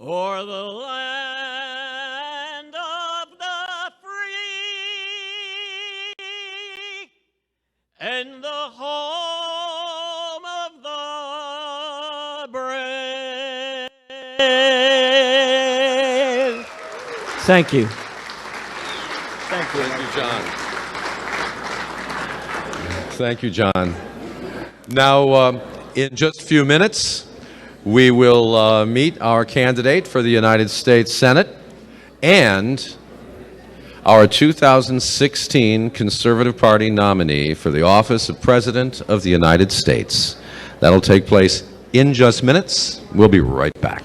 for the land of the free and the home of the brave. Thank you. Thank you. Thank you, John. Thank you, John. Now, in just a few minutes, we will meet our candidate for the United States Senate and our 2016 Conservative Party nominee for the office of President of the United States. That'll take place in just minutes. We'll be right back.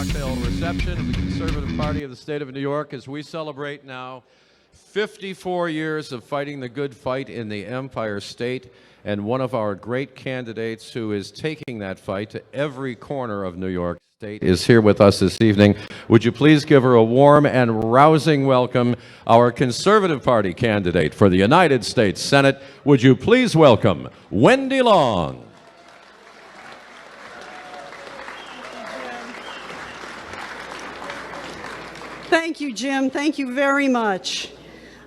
cocktail reception of the Conservative Party of the state of New York as we celebrate now 54 years of fighting the good fight in the Empire State, and one of our great candidates who is taking that fight to every corner of New York State is here with us this evening. Would you please give her a warm and rousing welcome, our Conservative Party candidate for the United States Senate. Would you please welcome Wendy Long. Thank you, Jim. Thank you very much.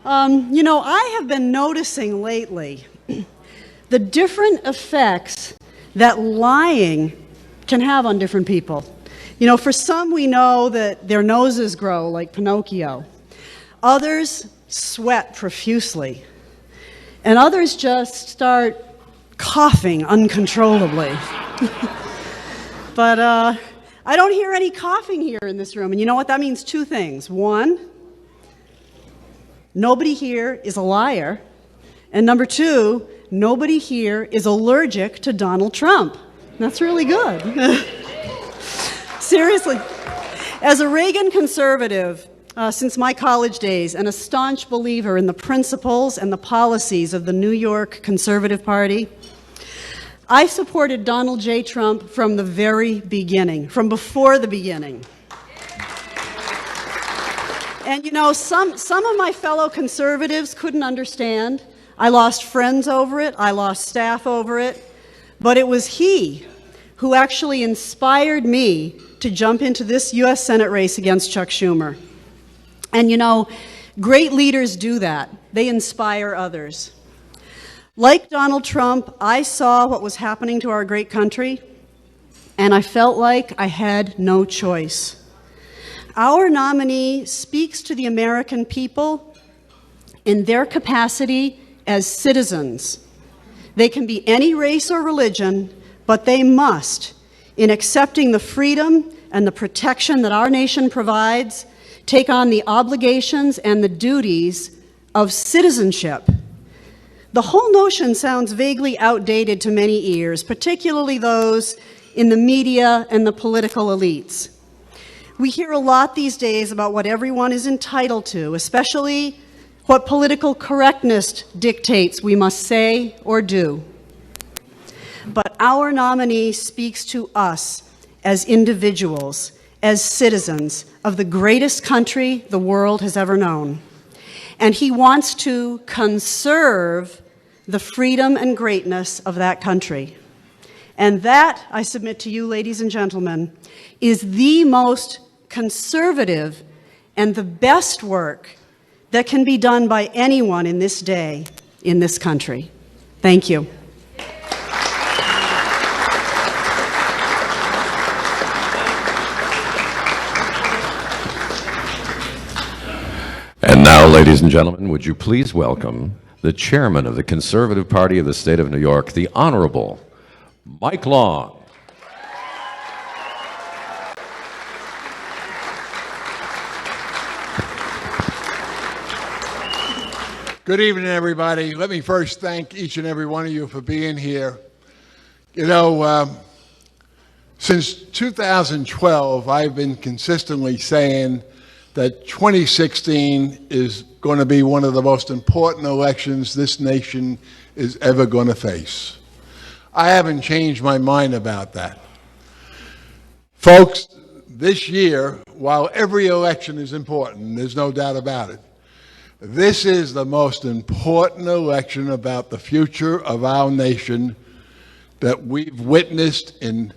You know, I have been noticing lately the different effects that lying can have on different people. You know, for some, we know that their noses grow like Pinocchio. Others sweat profusely. And others just start coughing uncontrollably. But I don't hear any coughing here in this room. And you know what? That means two things. One, nobody here is a liar. And number two, nobody here is allergic to Donald Trump. That's really good. Seriously. As a Reagan conservative since my college days and a staunch believer in the principles and the policies of the New York Conservative Party, I supported Donald J. Trump from the very beginning, from before the beginning. And you know, some of my fellow conservatives couldn't understand. I lost friends over it, I lost staff over it, but it was he who actually inspired me to jump into this U.S. Senate race against Chuck Schumer. And you know, great leaders do that. They inspire others. Like Donald Trump, I saw what was happening to our great country, and I felt like I had no choice. Our nominee speaks to the American people in their capacity as citizens. They can be any race or religion, but they must, in accepting the freedom and the protection that our nation provides, take on the obligations and the duties of citizenship. The whole notion sounds vaguely outdated to many ears, particularly those in the media and the political elites. We hear a lot these days about what everyone is entitled to, especially what political correctness dictates we must say or do. But our nominee speaks to us as individuals, as citizens of the greatest country the world has ever known. And he wants to conserve the freedom and greatness of that country. And that, I submit to you, ladies and gentlemen, is the most conservative and the best work that can be done by anyone in this day in this country. Thank you. And now, ladies and gentlemen, would you please welcome the chairman of the Conservative Party of the state of New York, the Honorable Mike Long. Good evening, everybody. Let me first thank each and every one of you for being here. You know, since 2012, I've been consistently saying that 2016 is going to be one of the most important elections this nation is ever going to face. I haven't changed my mind about that. Folks, this year, while every election is important, there's no doubt about it, this is the most important election about the future of our nation that we've witnessed in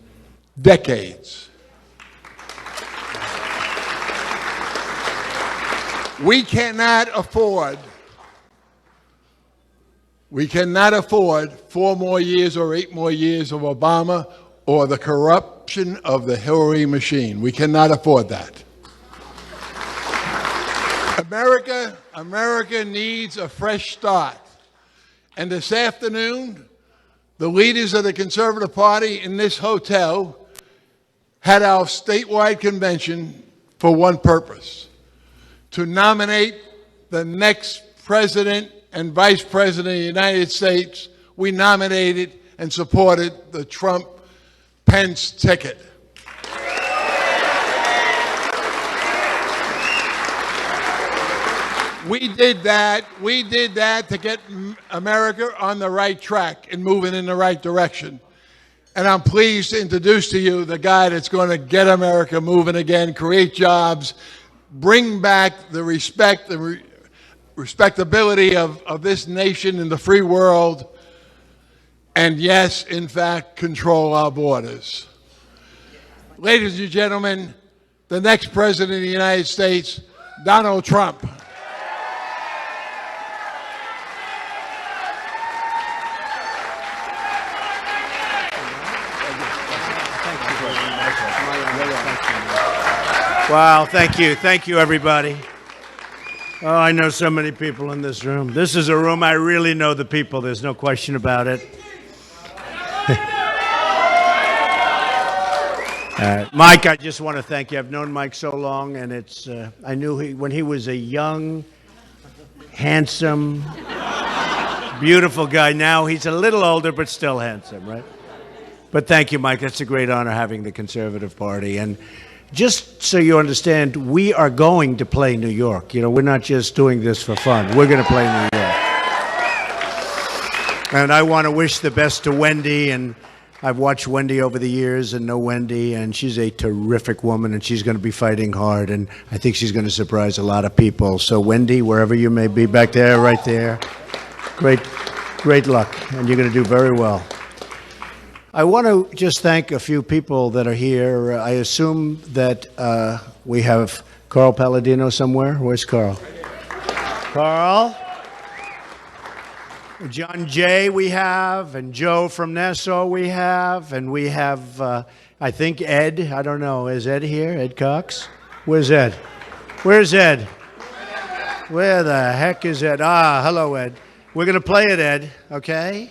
decades. We cannot afford 4 more years or 8 more years of Obama or the corruption of the Hillary machine. We cannot afford that. America needs a fresh start. And this afternoon, the leaders of the Conservative Party in this hotel had our statewide convention for one purpose: to nominate the next president and vice president of the United States. We nominated and supported the Trump-Pence ticket. We did that. We did that to get America on the right track and moving in the right direction. And I'm pleased to introduce to you the guy that's going to get America moving again, create jobs, bring back the respect, the respectability of this nation in the free world, and yes, in fact, control our borders. Ladies and gentlemen, the next president of the United States, Donald Trump. Wow, thank you. Thank you, everybody. Oh, I know so many people in this room. This is a room I really know the people. There's no question about it. Mike, I just want to thank you. I've known Mike so long, and I knew when he was a young, handsome, beautiful guy. Now he's a little older, but still handsome, right? But thank you, Mike. It's a great honor having the Conservative Party. And just so you understand, we are going to play New York. You know, we're not just doing this for fun. We're going to play New York. And I want to wish the best to Wendy. And I've watched Wendy over the years and know Wendy, and she's a terrific woman, and she's going to be fighting hard. And I think she's going to surprise a lot of people. So, Wendy, wherever you may be, back there, right there, great luck. And you're going to do very well. I want to just thank a few people that are here. I assume that we have Carl Palladino somewhere. Where's Carl? Carl? John Jay we have, and Joe from Nassau we have, and we have, I think, Ed. I don't know. Is Ed here? Ed Cox? Where's Ed? Where's Ed? Where the heck is Ed? Ah, hello, Ed. We're going to play it, Ed, okay?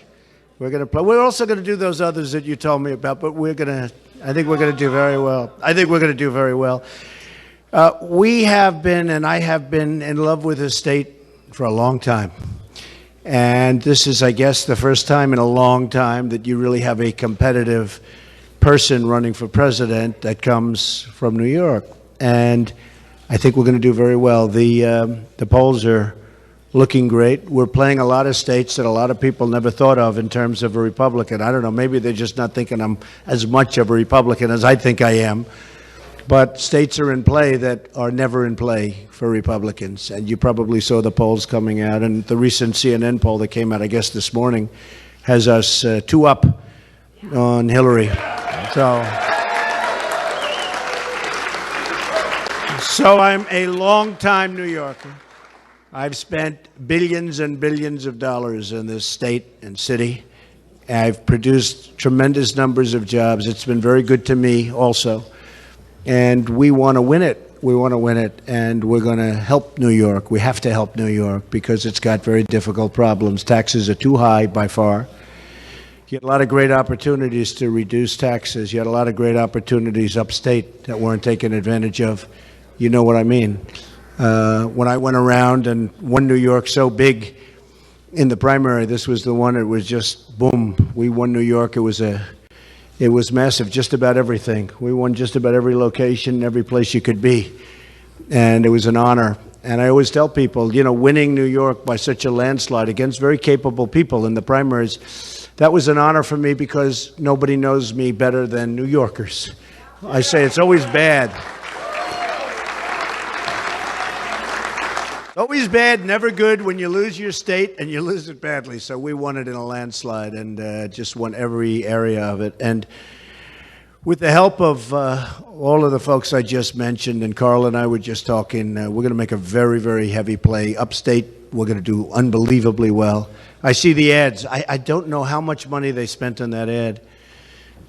We're going to play. We're also going to do those others that you told me about, but I think we're going to do very well. I think we're going to do very well. We have been, and I have been, in love with this state for a long time. And this is, I guess, the first time in a long time that you really have a competitive person running for president that comes from New York. And I think we're going to do very well. The polls are looking great. We're playing a lot of states that a lot of people never thought of in terms of a Republican. I don't know, maybe they're just not thinking I'm as much of a Republican as I think I am. But states are in play that are never in play for Republicans. And you probably saw the polls coming out. And the recent CNN poll that came out, I guess, this morning, has us 2 up on Hillary. So I'm a long-time New Yorker. I've spent billions and billions of dollars in this state and city. I've produced tremendous numbers of jobs. It's been very good to me also. And we want to win it. We want to win it. And we're going to help New York. We have to help New York because it's got very difficult problems. Taxes are too high by far. You had a lot of great opportunities to reduce taxes. You had a lot of great opportunities upstate that weren't taken advantage of. You know what I mean. When I went around and won New York so big in the primary, this was the one. It was just boom. We won New York. It was massive. Just about everything. We won just about every location, every place you could be, and it was an honor. And I always tell people, you know, winning New York by such a landslide against very capable people in the primaries, that was an honor for me because nobody knows me better than New Yorkers. I say it's always bad. Always bad, never good when you lose your state, and you lose it badly. So we won it in a landslide and just won every area of it. And with the help of all of the folks I just mentioned, and Carl and I were just talking, we're going to make a very, very heavy play. Upstate, we're going to do unbelievably well. I see the ads. I don't know how much money they spent on that ad,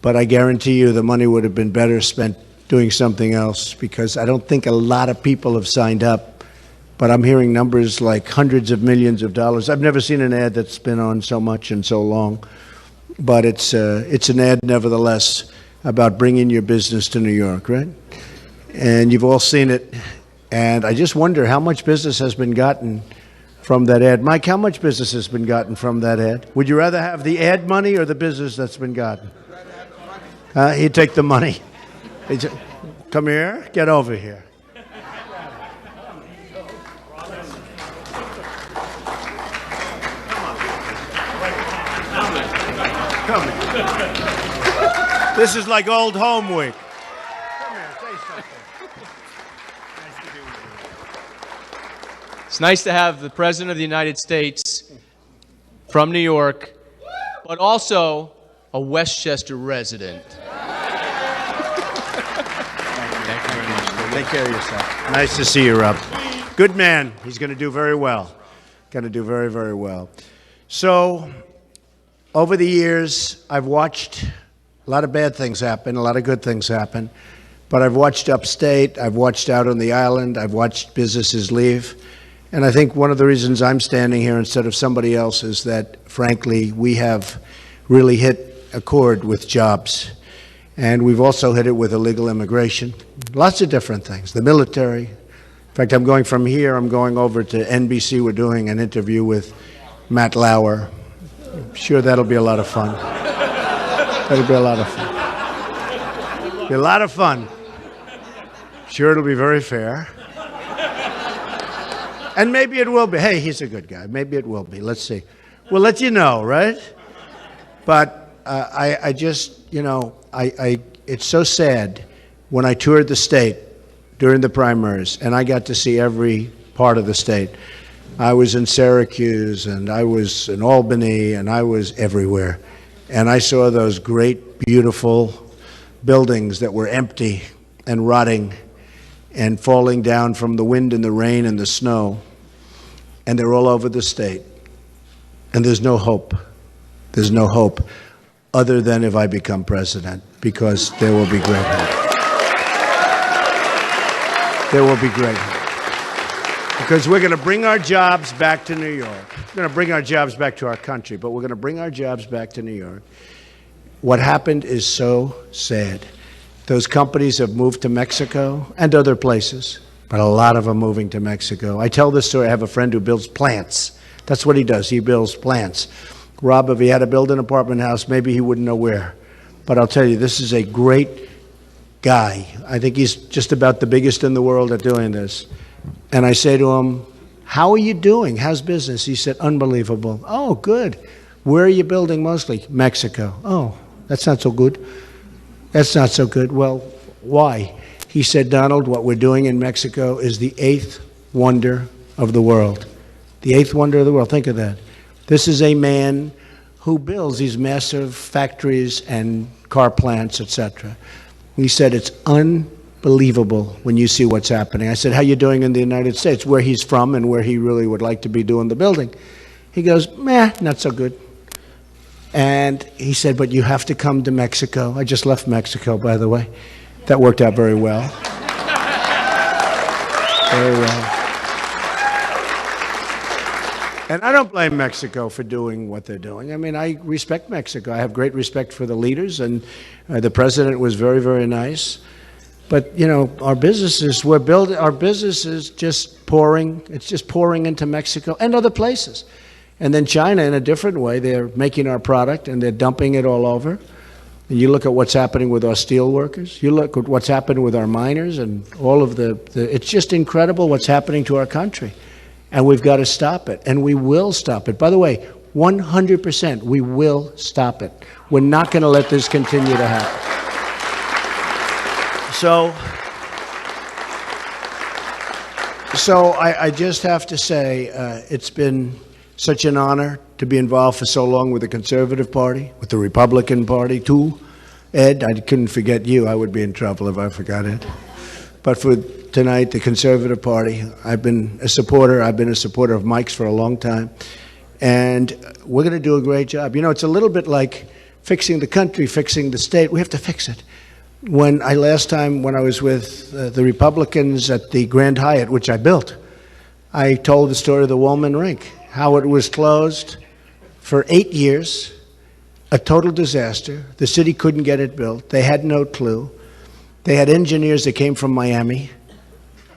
but I guarantee you the money would have been better spent doing something else because I don't think a lot of people have signed up. But I'm hearing numbers like hundreds of millions of dollars. I've never seen an ad that's been on so much and so long. But it's an ad, nevertheless, about bringing your business to New York, right? And you've all seen it. And I just wonder how much business has been gotten from that ad. Mike, how much business has been gotten from that ad? Would you rather have the ad money or the business that's been gotten? He'd take the money. Come here. Get over here. Come here. This is like old home week. Come here, say something. Nice to be with you. It's nice to have the President of the United States from New York, but also a Westchester resident. Thank you very much. Take care of yourself. Nice to see you, Rob. Good man. He's going to do very well. Going to do very, very well. So, over the years, I've watched a lot of bad things happen, a lot of good things happen. But I've watched upstate, I've watched out on the island, I've watched businesses leave. And I think one of the reasons I'm standing here instead of somebody else is that, frankly, we have really hit a chord with jobs. And we've also hit it with illegal immigration. Lots of different things. The military. In fact, I'm going from here, I'm going over to NBC. We're doing an interview with Matt Lauer. I'm sure that'll be a lot of fun. That'll be a lot of fun. Be a lot of fun. Sure, it'll be very fair. And maybe it will be. Hey, he's a good guy. Maybe it will be. Let's see. We'll let you know, right? But I just, you know, it's so sad when I toured the state during the primaries, and I got to see every part of the state. I was in Syracuse, and I was in Albany, and I was everywhere. And I saw those great, beautiful buildings that were empty and rotting and falling down from the wind and the rain and the snow. And they're all over the state. And there's no hope. There's no hope other than if I become president, because there will be great hope. There will be great hope. Because we're going to bring our jobs back to New York. We're going to bring our jobs back to our country, but we're going to bring our jobs back to New York. What happened is so sad. Those companies have moved to Mexico and other places, but a lot of them moving to Mexico. I tell this story. I have a friend who builds plants. That's what he does. He builds plants. Rob, if he had to build an apartment house, maybe he wouldn't know where. But I'll tell you, this is a great guy. I think he's just about the biggest in the world at doing this. And I say to him, how are you doing? How's business? He said, unbelievable. Oh, good. Where are you building mostly? Mexico. Oh, that's not so good. That's not so good. Well, why? He said, Donald, what we're doing in Mexico is the 8th wonder of the world. The 8th wonder of the world. Think of that. This is a man who builds these massive factories and car plants, etc. He said, it's unbelievable when you see what's happening. I said, how are you doing in the United States, where he's from and where he really would like to be doing the building? He goes, meh, not so good. And he said, but you have to come to Mexico. I just left Mexico, by the way. That worked out very well. Very well. And I don't blame Mexico for doing what they're doing. I mean, I respect Mexico. I have great respect for the leaders, and the president was very, very nice. But, you know, our businesses, our business is just pouring. It's just pouring into Mexico and other places. And then China, in a different way, they're making our product and they're dumping it all over. And you look at what's happening with our steel workers. You look at what's happened with our miners and all of it's just incredible what's happening to our country. And we've got to stop it. And we will stop it. By the way, 100%, we will stop it. We're not going to let this continue to happen. So I just have to say, it's been such an honor to be involved for so long with the Conservative Party, with the Republican Party, too. Ed, I couldn't forget you. I would be in trouble if I forgot it. But for tonight, the Conservative Party, I've been a supporter. I've been a supporter of Mike's for a long time. And we're going to do a great job. You know, it's a little bit like fixing the country, fixing the state. We have to fix it. Last time when I was with the Republicans at the Grand Hyatt, which I built, I told the story of the Woolman Rink, how it was closed for 8 years, a total disaster. The city couldn't get it built. They had no clue. They had engineers that came from Miami.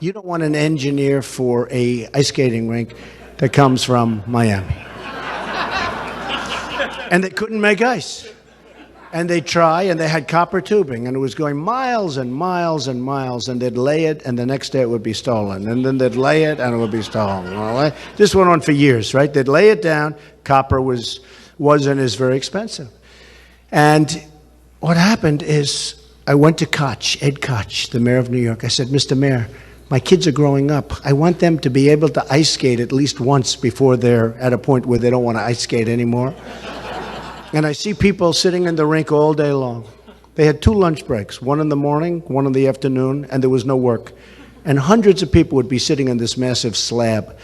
You don't want an engineer for a ice skating rink that comes from Miami. And they couldn't make ice. And they try, and they had copper tubing, and it was going miles and miles and miles, and they'd lay it, and the next day it would be stolen. And then they'd lay it, and it would be stolen. Well, this went on for years, right? They'd lay it down. Copper was and is very expensive. And what happened is I went to Koch, Ed Koch, the mayor of New York. I said, Mr. Mayor, my kids are growing up. I want them to be able to ice skate at least once before they're at a point where they don't want to ice skate anymore. And I see people sitting in the rink all day long. They had 2 lunch breaks, one in the morning, one in the afternoon, and there was no work. And hundreds of people would be sitting on this massive slab.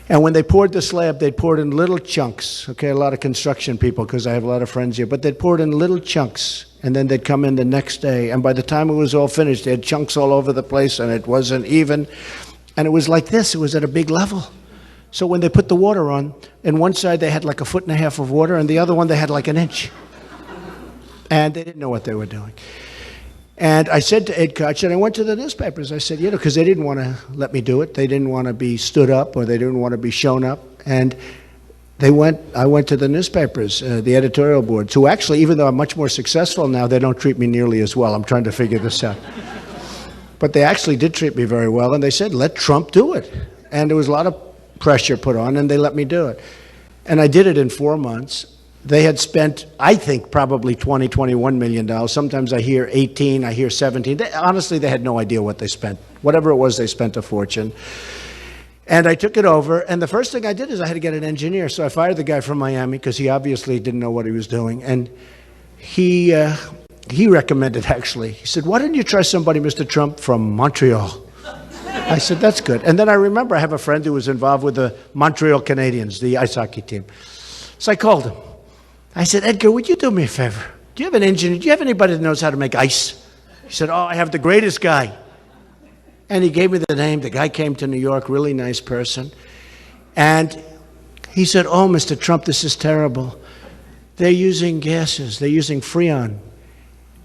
And when they poured the slab, they'd pour it in little chunks. Okay, a lot of construction people, because I have a lot of friends here, but they'd pour it in little chunks, and then they'd come in the next day. And by the time it was all finished, they had chunks all over the place, and it wasn't even. And it was like this. It was at a big level. So when they put the water on, in one side they had like 1.5 feet of water, and the other one they had like 1 inch. And they didn't know what they were doing. And I said to Ed Koch, and I went to the newspapers, I said, because they didn't want to let me do it. They didn't want to be stood up, or they didn't want to be shown up. And I went to the newspapers, the editorial boards, who actually, even though I'm much more successful now, they don't treat me nearly as well. I'm trying to figure this out. But they actually did treat me very well, and they said, let Trump do it. And there was a lot of pressure put on, and they let me do it. And I did it in 4 months. They had spent, I think, probably $20, $21 million. Sometimes I hear 18, I hear 17. Honestly, they had no idea what they spent. Whatever it was, they spent a fortune. And I took it over, and the first thing I did is I had to get an engineer. So I fired the guy from Miami, because he obviously didn't know what he was doing. And he recommended, actually. He said, why didn't you try somebody, Mr. Trump, from Montreal? I said, that's good. And then I remember I have a friend who was involved with the Montreal Canadiens, the ice hockey team. So I called him. I said, Edgar, would you do me a favor? Do you have an engineer? Do you have anybody that knows how to make ice? He said, oh, I have the greatest guy. And he gave me the name. The guy came to New York, really nice person. And he said, oh, Mr. Trump, this is terrible. They're using gases. They're using Freon.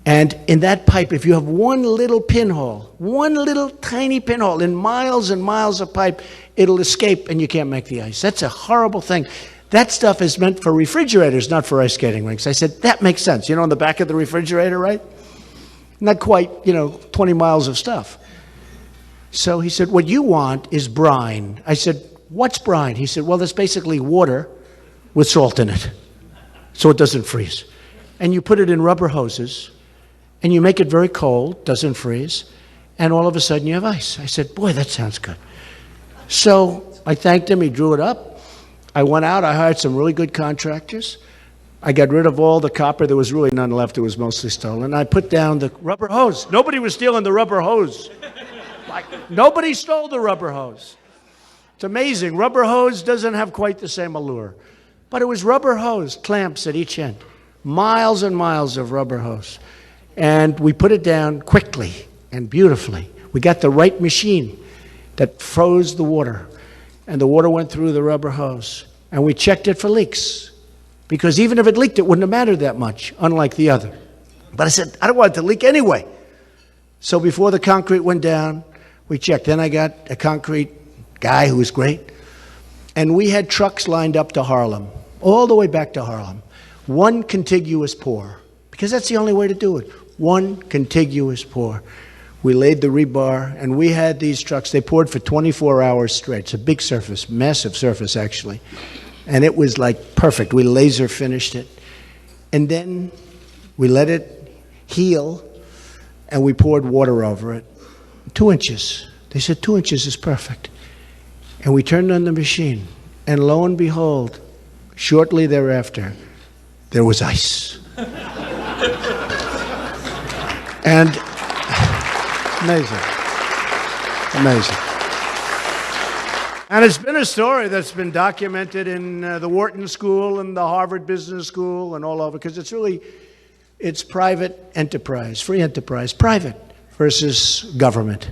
And in that pipe, if you have one little pinhole, one little tiny pinhole in miles and miles of pipe, it'll escape and you can't make the ice. That's a horrible thing. That stuff is meant for refrigerators, not for ice skating rinks. I said, that makes sense. You know, on the back of the refrigerator, right? Not quite, 20 miles of stuff. So he said, what you want is brine. I said, what's brine? He said, well, that's basically water with salt in it, so it doesn't freeze. And you put it in rubber hoses, and you make it very cold, doesn't freeze, and all of a sudden you have ice. I said, boy, that sounds good. So I thanked him. He drew it up. I went out, I hired some really good contractors. I got rid of all the copper. There was really none left. It was mostly stolen. I put down the rubber hose. Nobody was stealing the rubber hose. Nobody stole the rubber hose. It's amazing. Rubber hose doesn't have quite the same allure. But it was rubber hose, clamps at each end. Miles and miles of rubber hose. And we put it down quickly and beautifully. We got the right machine that froze the water. And the water went through the rubber hose. And we checked it for leaks. Because even if it leaked, it wouldn't have mattered that much, unlike the other. But I said, I don't want it to leak anyway. So before the concrete went down, we checked. Then I got a concrete guy who was great. And we had trucks lined up to Harlem, all the way back to Harlem. One contiguous pour. Because that's the only way to do it. One contiguous pour. We laid the rebar, and we had these trucks. They poured for 24 hours straight. It's a big surface, massive surface, actually. And it was like perfect. We laser finished it. And then we let it heal, and we poured water over it. 2 inches. They said 2 inches is perfect. And we turned on the machine, and lo and behold, shortly thereafter, there was ice. And amazing. Amazing. And it's been a story that's been documented in the Wharton School and the Harvard Business School and all over, because it's private enterprise, free enterprise, private versus government.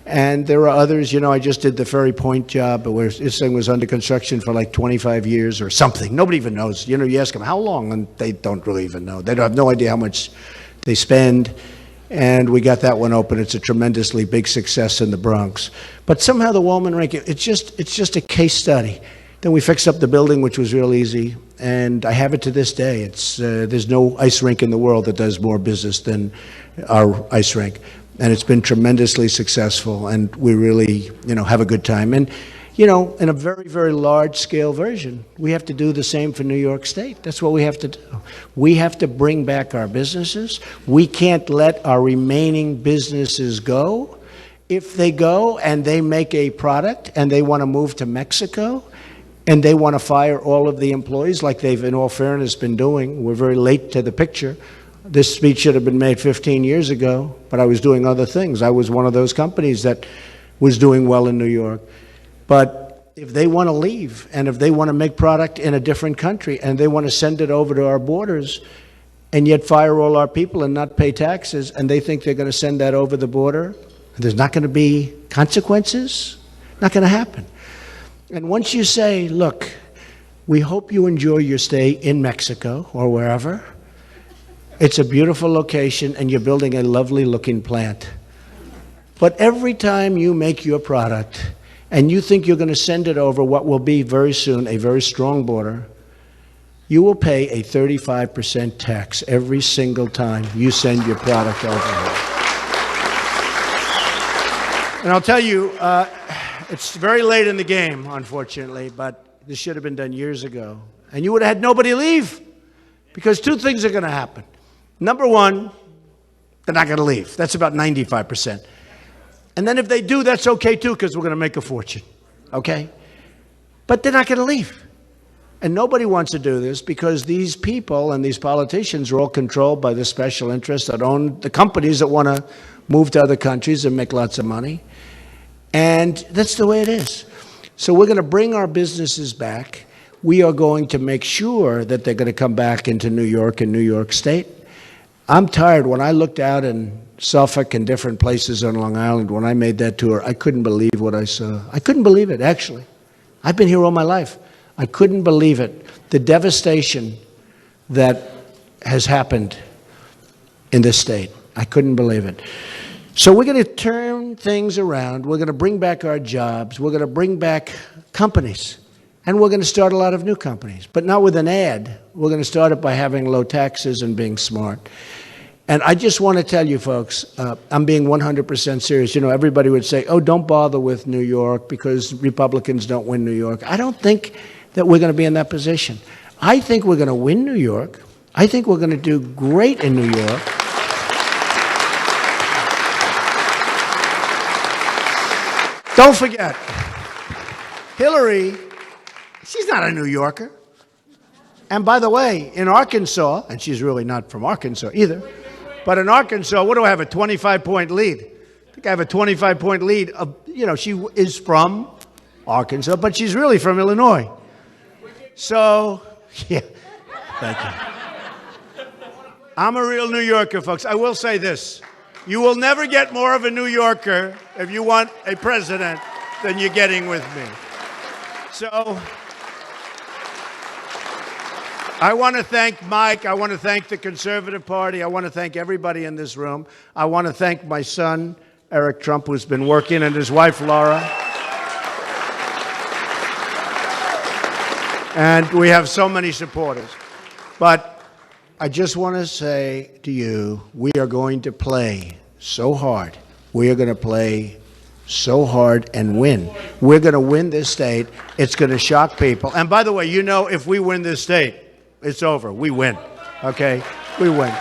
And there are others, I just did the Ferry Point job where this thing was under construction for like 25 years or something. Nobody even knows. You ask them how long, and they don't really even know. They don't have no idea how much they spend. And we got that one open. It's a tremendously big success in the Bronx. But somehow the Wallman Rink, it's just a case study. Then we fixed up the building, which was real easy. And I have it to this day. There's no ice rink in the world that does more business than our ice rink. And it's been tremendously successful, and we really, have a good time. And, you know, in a very, very large-scale version, we have to do the same for New York State. That's what we have to do. We have to bring back our businesses. We can't let our remaining businesses go. If they go and they make a product and they want to move to Mexico and they want to fire all of the employees like they've, in all fairness, been doing, we're very late to the picture. This speech should have been made 15 years ago, but I was doing other things. I was one of those companies that was doing well in New York. But if they want to leave, and if they want to make product in a different country, and they want to send it over to our borders, and yet fire all our people and not pay taxes, and they think they're going to send that over the border, there's not going to be consequences, not going to happen. And once you say, look, we hope you enjoy your stay in Mexico or wherever, it's a beautiful location, and you're building a lovely-looking plant. But every time you make your product, and you think you're going to send it over what will be very soon a very strong border, you will pay a 35% tax every single time you send your product over here. And I'll tell you, it's very late in the game, unfortunately, but this should have been done years ago. And you would have had nobody leave, because two things are going to happen. Number one, they're not going to leave. That's about 95%. And then if they do, that's okay too, because we're going to make a fortune, okay? But they're not going to leave. And nobody wants to do this because these people and these politicians are all controlled by the special interests that own the companies that want to move to other countries and make lots of money. And that's the way it is. So we're going to bring our businesses back. We are going to make sure that they're going to come back into New York and New York State. I'm tired. When I looked out in Suffolk and different places on Long Island, when I made that tour, I couldn't believe what I saw. I couldn't believe it, actually. I've been here all my life. I couldn't believe it. The devastation that has happened in this state. I couldn't believe it. So we're going to turn things around. We're going to bring back our jobs. We're going to bring back companies. And we're going to start a lot of new companies, but not with an ad. We're going to start it by having low taxes and being smart. And I just want to tell you, folks, I'm being 100% serious. You know, everybody would say, oh, don't bother with New York because Republicans don't win New York. I don't think that we're going to be in that position. I think we're going to win New York. I think we're going to do great in New York. Don't forget, Hillary, she's not a New Yorker. And by the way, in Arkansas, and she's really not from Arkansas either, but in Arkansas, what do I have, a 25-point lead? I think I have a 25-point lead. You know, she is from Arkansas, but she's really from Illinois. So, yeah, thank you. I'm a real New Yorker, folks. I will say this. You will never get more of a New Yorker if you want a president than you're getting with me. So, I want to thank Mike. I want to thank the Conservative Party. I want to thank everybody in this room. I want to thank my son, Eric Trump, who's been working, and his wife, Laura. And we have so many supporters. But I just want to say to you, we are going to play so hard. We are going to play so hard and win. We're going to win this state. It's going to shock people. And by the way, you know, if we win this state, it's over. We win. Okay? We win.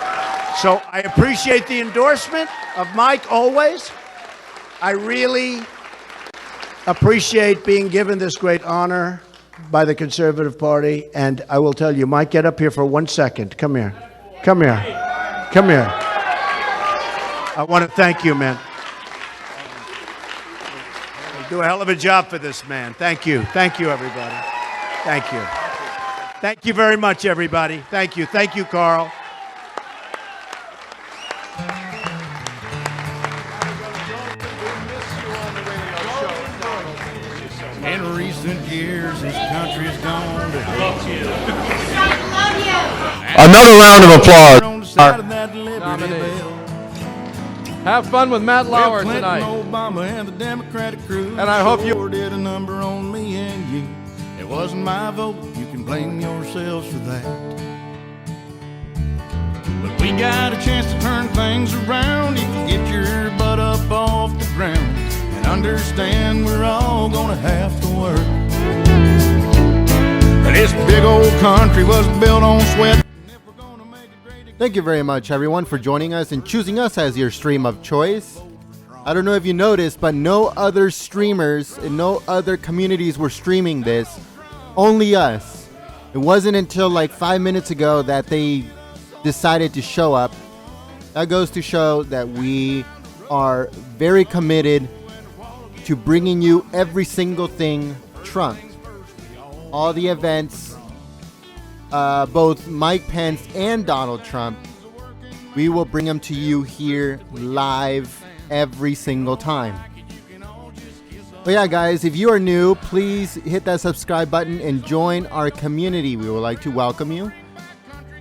So I appreciate the endorsement of Mike always. I really appreciate being given this great honor by the Conservative Party. And I will tell you, Mike, get up here for 1 second. Come here. Come here. Come here. I want to thank you, man. You do a hell of a job for this man. Thank you. Thank you, everybody. Thank you. Thank you very much, everybody. Thank you. Thank you, Carl. In recent years, this country has gone to hell. Another round of applause. On the side of that Liberty Bell. Have fun with Matt Lauer Clinton, tonight. Obama, and the Democratic crew. And I hope you sure did a number on me and you. It wasn't my vote. You can blame yourselves for that. But we got a chance to turn things around if you get your butt up off the ground and understand we're all gonna have to work. This big old country was built on sweat. Thank you very much, everyone, for joining us and choosing us as your stream of choice. I don't know if you noticed, but no other streamers and no other communities were streaming this. Only us. It wasn't until like 5 minutes ago that they decided to show up. That goes to show that we are very committed to bringing you every single thing Trump. All the events, both Mike Pence and Donald Trump, we will bring them to you here live every single time. But yeah, guys, if you are new, please hit that subscribe button and join our community. We would like to welcome you.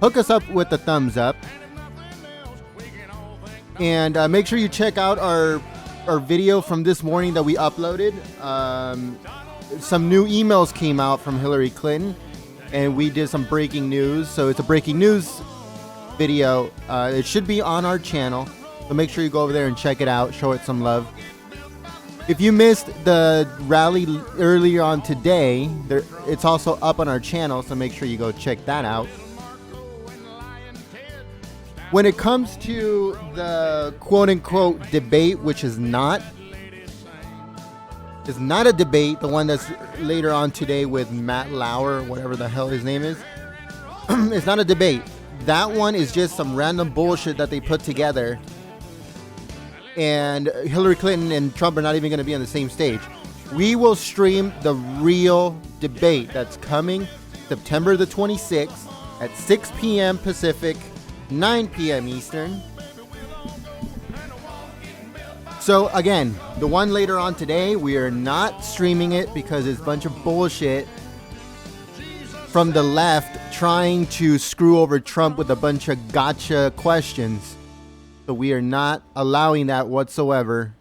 Hook us up with a thumbs up. And make sure you check out our video from this morning that we uploaded. Some new emails came out from Hillary Clinton, and we did some breaking news. So it's a breaking news video. It should be on our channel, so make sure you go over there and check it out. Show it some love. If you missed the rally earlier on today, it's also up on our channel, so make sure you go check that out. When it comes to the quote-unquote debate, which is not a debate, the one that's later on today with Matt Lauer, whatever the hell his name is. It's not a debate. That one is just some random bullshit that they put together. And Hillary Clinton and Trump are not even going to be on the same stage. We will stream the real debate that's coming September the 26th at 6 p.m. Pacific, 9 p.m. Eastern. So again, the one later on today, we are not streaming it because it's a bunch of bullshit from the left trying to screw over Trump with a bunch of gotcha questions. So we are not allowing that whatsoever.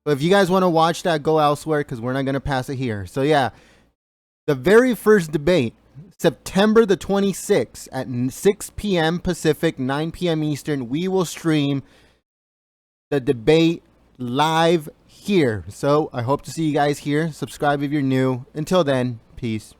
But if you guys want to watch that, go elsewhere because we're not going to pass it here. So yeah, the very first debate, September the 26th at 6 p.m. Pacific, 9 p.m. Eastern, we will stream the debate live here. So I hope to see you guys here. Subscribe if you're new. Until then, peace.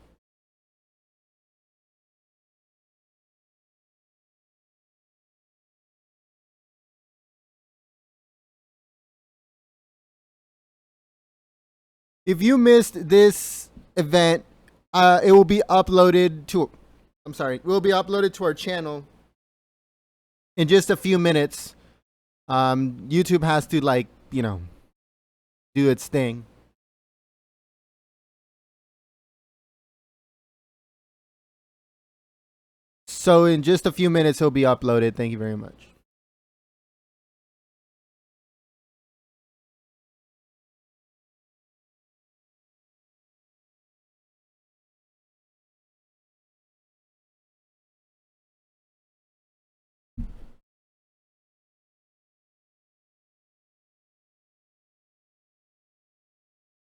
If you missed this event, it will be uploaded to our channel in just a few minutes. YouTube has to do its thing. So in just a few minutes, it'll be uploaded. Thank you very much.